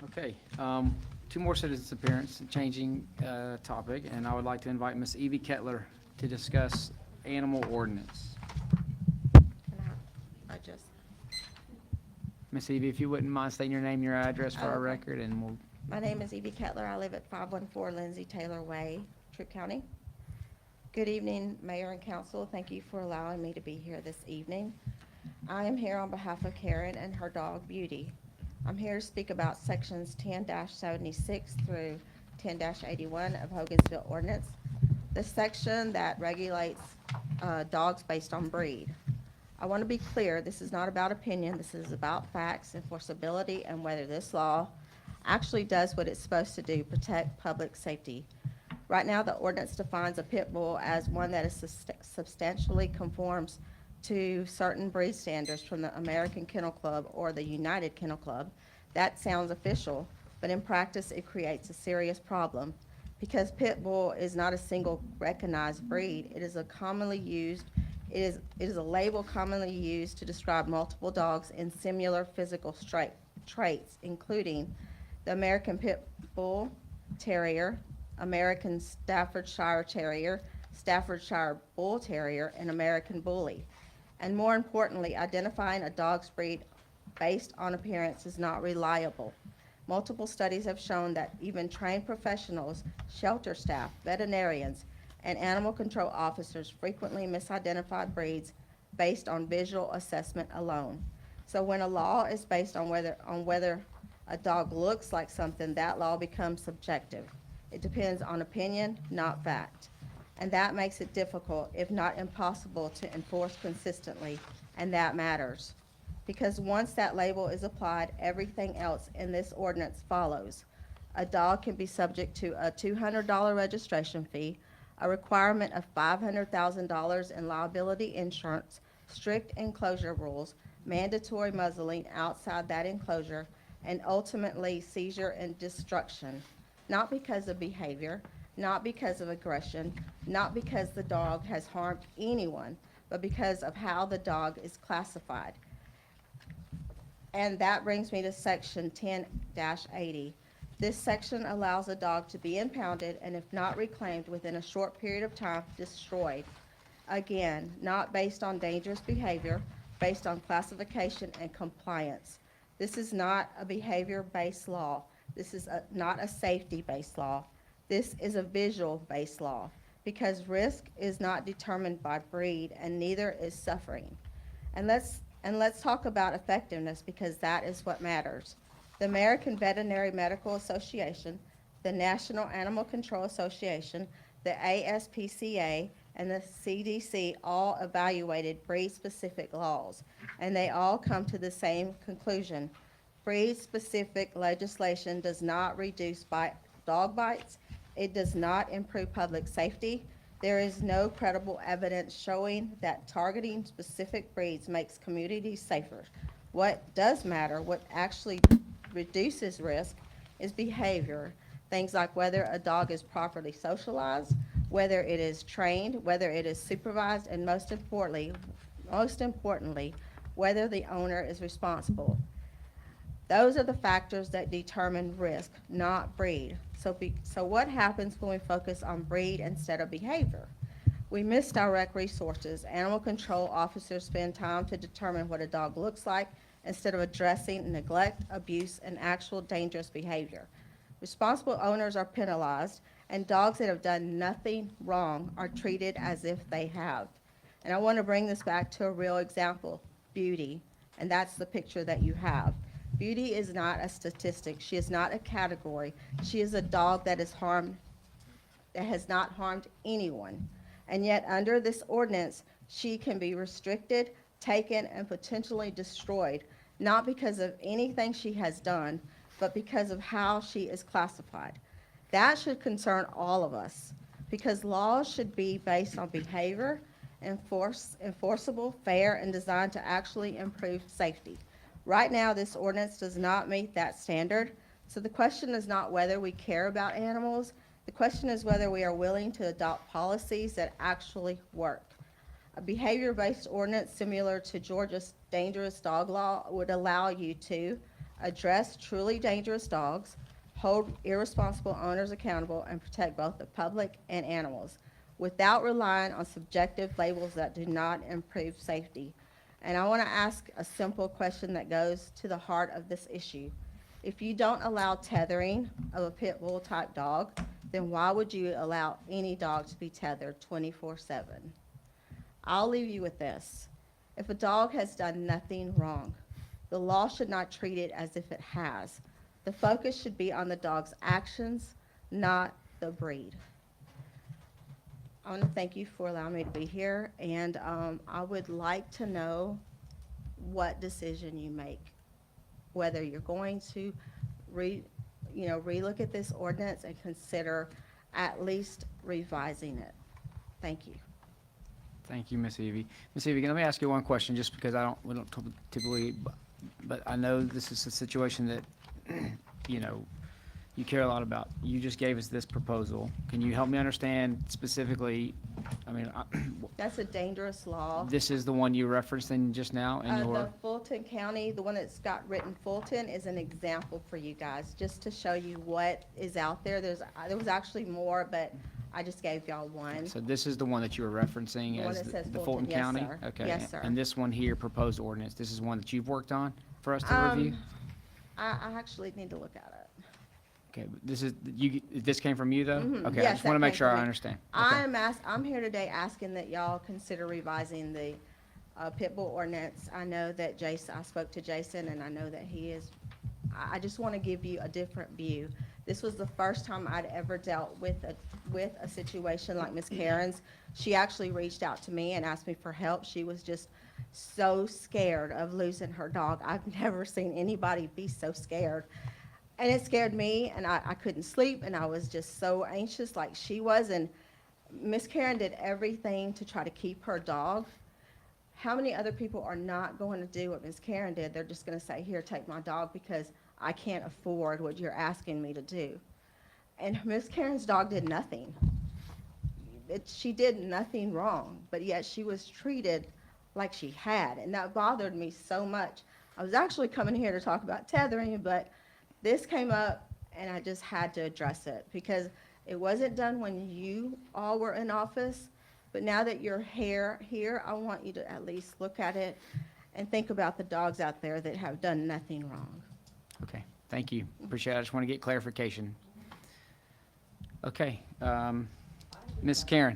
Okay, two more citizens' appearance, changing topic, and I would like to invite Miss Evie Kettler to discuss animal ordinance. Can I just, Miss Evie, if you wouldn't mind stating your name, your address for our Okay. record, and we'll, my name is Evie Kettler. I live at 514 Lindsay Taylor Way, Troup County. Good evening, Mayor and Council. Thank you for allowing me to be here this evening. I am here on behalf of Karen and her dog Beauty. I'm here to speak about sections 10-76 through 10-81 of Hogansville ordinance, the section that regulates dogs based on breed. I want to be clear, this is not about opinion, this is about facts, enforceability, and whether this law actually does what it's supposed to do, protect public safety. Right now, the ordinance defines a pit bull as one that is substantially conforms to certain breed standards from the American Kennel Club or the United Kennel Club. That sounds official, but in practice, it creates a serious problem. Because pit bull is not a single recognized breed, it is a label commonly used to describe multiple dogs in similar physical traits, including the American Pit Bull Terrier, American Staffordshire Terrier, Staffordshire Bull Terrier, and American Bully. And more importantly, identifying a dog's breed based on appearance is not reliable. Multiple studies have shown that even trained professionals, shelter staff, veterinarians, and animal control officers frequently misidentify breeds based on visual assessment alone. So when a law is based on whether a dog looks like something, that law becomes subjective. It depends on opinion, not fact. And that makes it difficult, if not impossible, to enforce consistently, and that matters. Because once that label is applied, everything else in this ordinance follows. A dog can be subject to a $200 registration fee, a requirement of $500,000 in liability insurance, strict enclosure rules, mandatory muzzling outside that enclosure, and ultimately seizure and destruction. Not because of behavior, not because of aggression, not because the dog has harmed anyone, but because of how the dog is classified. And that brings me to section 10-80. This section allows a dog to be impounded and, if not reclaimed within a short period of time, destroyed. Again, not based on dangerous behavior, based on classification and compliance. This is not a behavior-based law. This is not a safety-based law. This is a visual-based law, because risk is not determined by breed, and neither is suffering. And let's talk about effectiveness, because that is what matters. The American Veterinary Medical Association, the National Animal Control Association, the ASPCA, and the CDC all evaluated breed-specific laws, and they all come to the same conclusion. Breed-specific legislation does not reduce dog bites. It does not improve public safety. There is no credible evidence showing that targeting specific breeds makes communities safer. What does matter, what actually reduces risk, is behavior. Things like whether a dog is properly socialized, whether it is trained, whether it is supervised, and most importantly, whether the owner is responsible. Those are the factors that determine risk, not breed. So what happens when we focus on breed instead of behavior? We misdirect resources. Animal control officers spend time to determine what a dog looks like instead of addressing neglect, abuse, and actual dangerous behavior. Responsible owners are penalized, and dogs that have done nothing wrong are treated as if they have. And I want to bring this back to a real example, Beauty, and that's the picture that you have. Beauty is not a statistic. She is not a category. She is a dog that has not harmed anyone. And yet, under this ordinance, she can be restricted, taken, and potentially destroyed, not because of anything she has done, but because of how she is classified. That should concern all of us, because laws should be based on behavior, enforceable, fair, and designed to actually improve safety. Right now, this ordinance does not meet that standard, so the question is not whether we care about animals. The question is whether we are willing to adopt policies that actually work. A behavior-based ordinance similar to Georgia's dangerous dog law would allow you to address truly dangerous dogs, hold irresponsible owners accountable, and protect both the public and animals without relying on subjective labels that do not improve safety. And I want to ask a simple question that goes to the heart of this issue. If you don't allow tethering of a pit bull type dog, then why would you allow any dog to be tethered 24/7? I'll leave you with this. If a dog has done nothing wrong, the law should not treat it as if it has. The focus should be on the dog's actions, not the breed. I want to thank you for allowing me to be here, and I would like to know what decision you make, whether you're going to relook at this ordinance and consider at least revising it. Thank you. Thank you, Miss Evie. Miss Evie, let me ask you one question, just because we don't typically, but I know this is a situation that, you care a lot about. You just gave us this proposal. Can you help me understand specifically, That's a dangerous law. this is the one you referenced in just now in The your, Fulton County, the one that's got written Fulton, is an example for you guys, just to show you what is out there. There was actually more, but I just gave y'all one. so this is the one that you were referencing The one as that says the Fulton, Fulton yes, County? sir. Okay. Yes, sir. And this one here, proposed ordinance, this is one that you've worked on for us to review? I actually need to look at it. Okay, but this came from you, though? Okay, I Yes, just want to that make came sure from I me. understand. Okay. I'm here today asking that y'all consider revising the pit bull ordinance. I know that I spoke to Jason, and I know that he is, I just want to give you a different view. This was the first time I'd ever dealt with a situation like Miss Karen's. She actually reached out to me and asked me for help. She was just so scared of losing her dog. I've never seen anybody be so scared. And it scared me, and I couldn't sleep, and I was just so anxious like she was. And Miss Karen did everything to try to keep her dog. How many other people are not going to do what Miss Karen did? They're just going to say, here, take my dog because I can't afford what you're asking me to do. And Miss Karen's dog did nothing. She did nothing wrong, but yet she was treated like she had, and that bothered me so much. I was actually coming here to talk about tethering, but this came up, and I just had to address it because it wasn't done when you all were in office, but now that you're here, I want you to at least look at it and think about the dogs out there that have done nothing wrong. Okay, thank you. Appreciate it. I just want to get clarification. Okay, Ms. Karen.